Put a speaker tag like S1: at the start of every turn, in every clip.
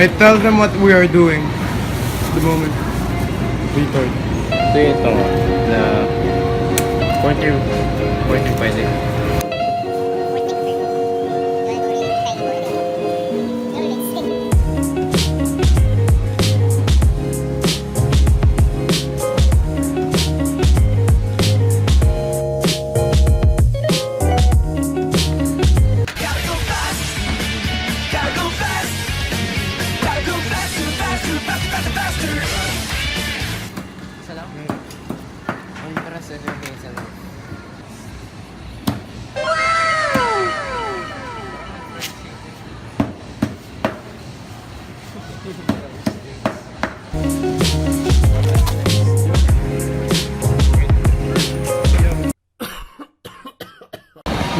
S1: I tell them what we are doing at the moment. Retard.
S2: Ito na quarter pwede.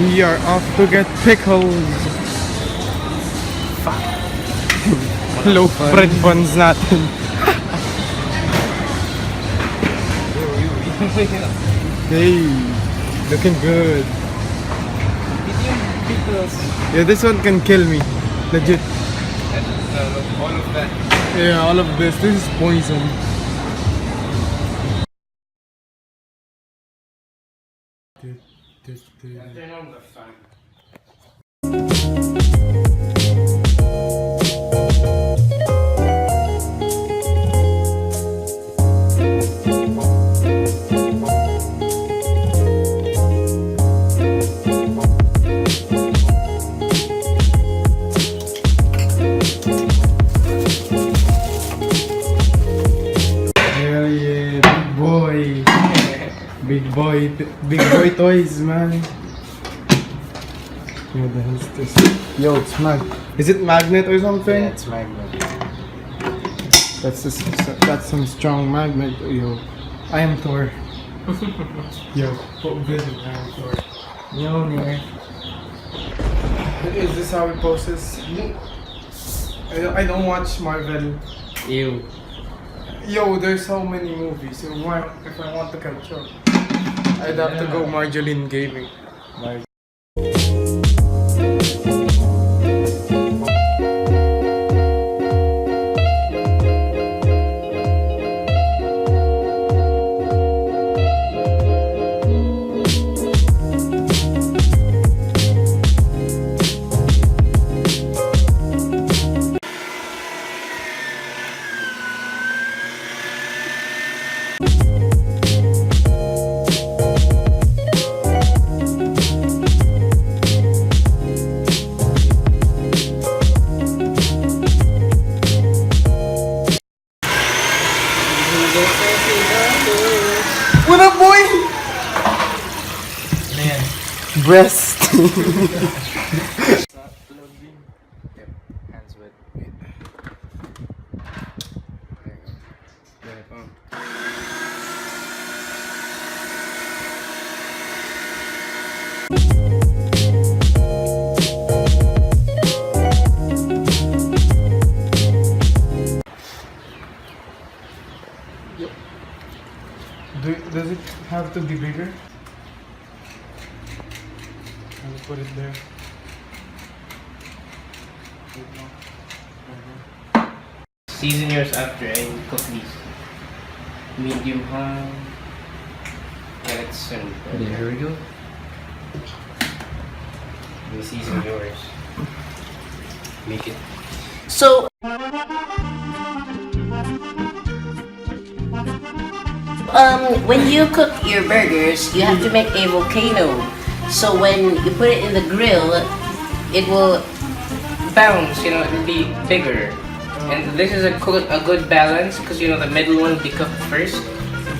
S1: We are off to get pickles. Fuck. Low bread buns natin. Hey, looking good. Yeah, this one can kill me. Legit.
S2: All of that.
S1: Yeah, all of this. This is poison.
S2: Turn on the fan.
S1: Hell yeah, big boy toys, man. What the hell is this? Yo, it's Is it magnet or something?
S2: Yeah, it's magnet.
S1: That's some strong magnet. Yo, I am Thor. Yo, visit, I am Thor. Yo, man. Is this how we post this? I don't watch Marvel.
S2: Ew.
S1: Yo, there's so many movies. So why, if I want to catch up, I'd have to go Marjoline Gaming. What up, boy?
S2: Man.
S1: Breast.
S2: Yep, hands wet. There, boom.
S1: Does it have to be bigger? I'll put it there.
S2: Season yours after I cook these. Medium high. Yeah, it's soon. There we go. You season yours. Make it.
S3: So, when you cook your burgers, you have to make a volcano. So when you put it in the grill, it will
S2: Bounce, you know, it'll be bigger. And this is a good balance because, you know, the middle one will be cooked first.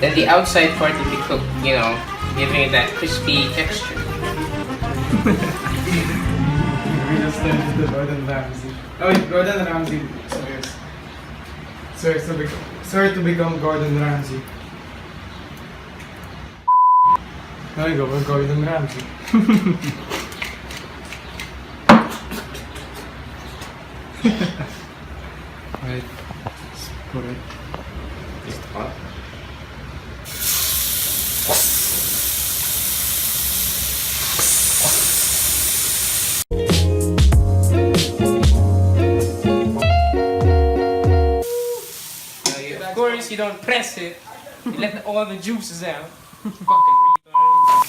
S2: Then the outside part will be cooked, you know, giving it that crispy texture.
S1: We just started the Gordon Ramsay. Oh wait, Gordon Ramsay. Sorry to become Gordon Ramsay. There you go, we're Gordon Ramsay. Right, let's put it.
S2: Is it hot? you don't press it. You let all the juices out. Fucking retard.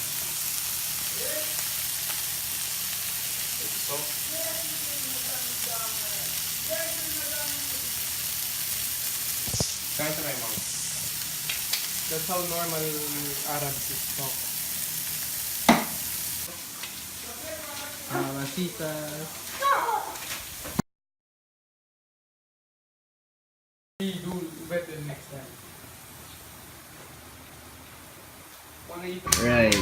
S2: Try to my mom.
S1: That's how normal Arabs talk. Mamacitas. We do better next time. Wanna eat?
S3: Right.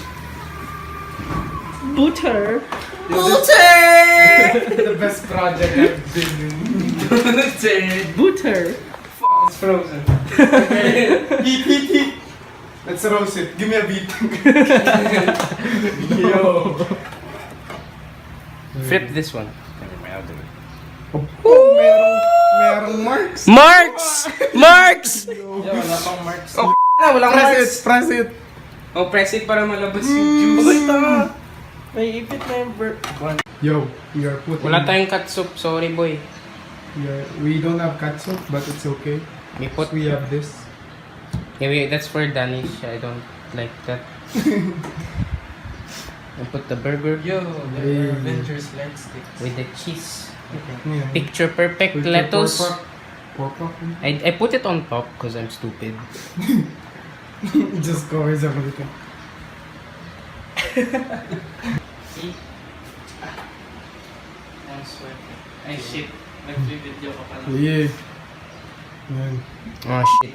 S4: Butter.
S1: The best project I've been in.
S4: Butter.
S2: It's frozen.
S1: Eat. Let's roast it. Give me a beat. Yo.
S2: Flip this one.
S1: Oh, merong marks.
S2: Marks!
S1: Yo.
S2: Wala pang marks. Oh, walang
S1: Press it.
S2: Oh, press it para malabas yung juice.
S4: May ipit na yung
S1: Yo, we are putting.
S2: Wala tayong catsup. Sorry, boy.
S1: We don't have catsup, but it's okay. We have this.
S2: Yeah, that's for Danish. I don't like that. I put the burger
S4: Yo,
S1: Hey.
S4: the Avengers leg sticks.
S2: with the cheese.
S1: Yeah.
S2: Picture perfect
S1: Put your
S2: lettuce.
S1: pork.
S2: I put it on top because I'm stupid.
S1: It just covers everything.
S2: See? I'm sweating. I shit. Nag-video ka pala.
S1: Yeah. Yan.
S2: Oh shit.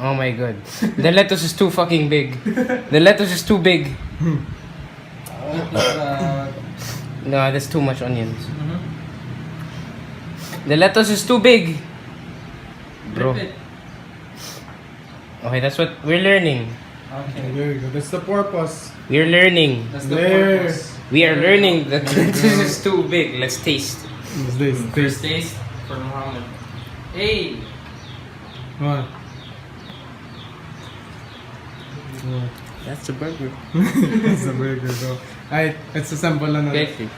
S2: Oh my god. The lettuce is too fucking big. The lettuce is too big. No, that's too much onions. The lettuce is too big. Bro. Okay, that's what we're learning.
S4: Okay.
S1: There you go. That's the purpose.
S2: We're learning.
S4: That's the
S1: There.
S4: purpose.
S2: We are learning that lettuce is too big. Let's taste.
S1: What's this?
S4: First taste for Muhammad. Hey!
S1: What?
S2: That's the burger.
S1: It's a burger, bro. Alright, let's assemble another.
S2: Okay.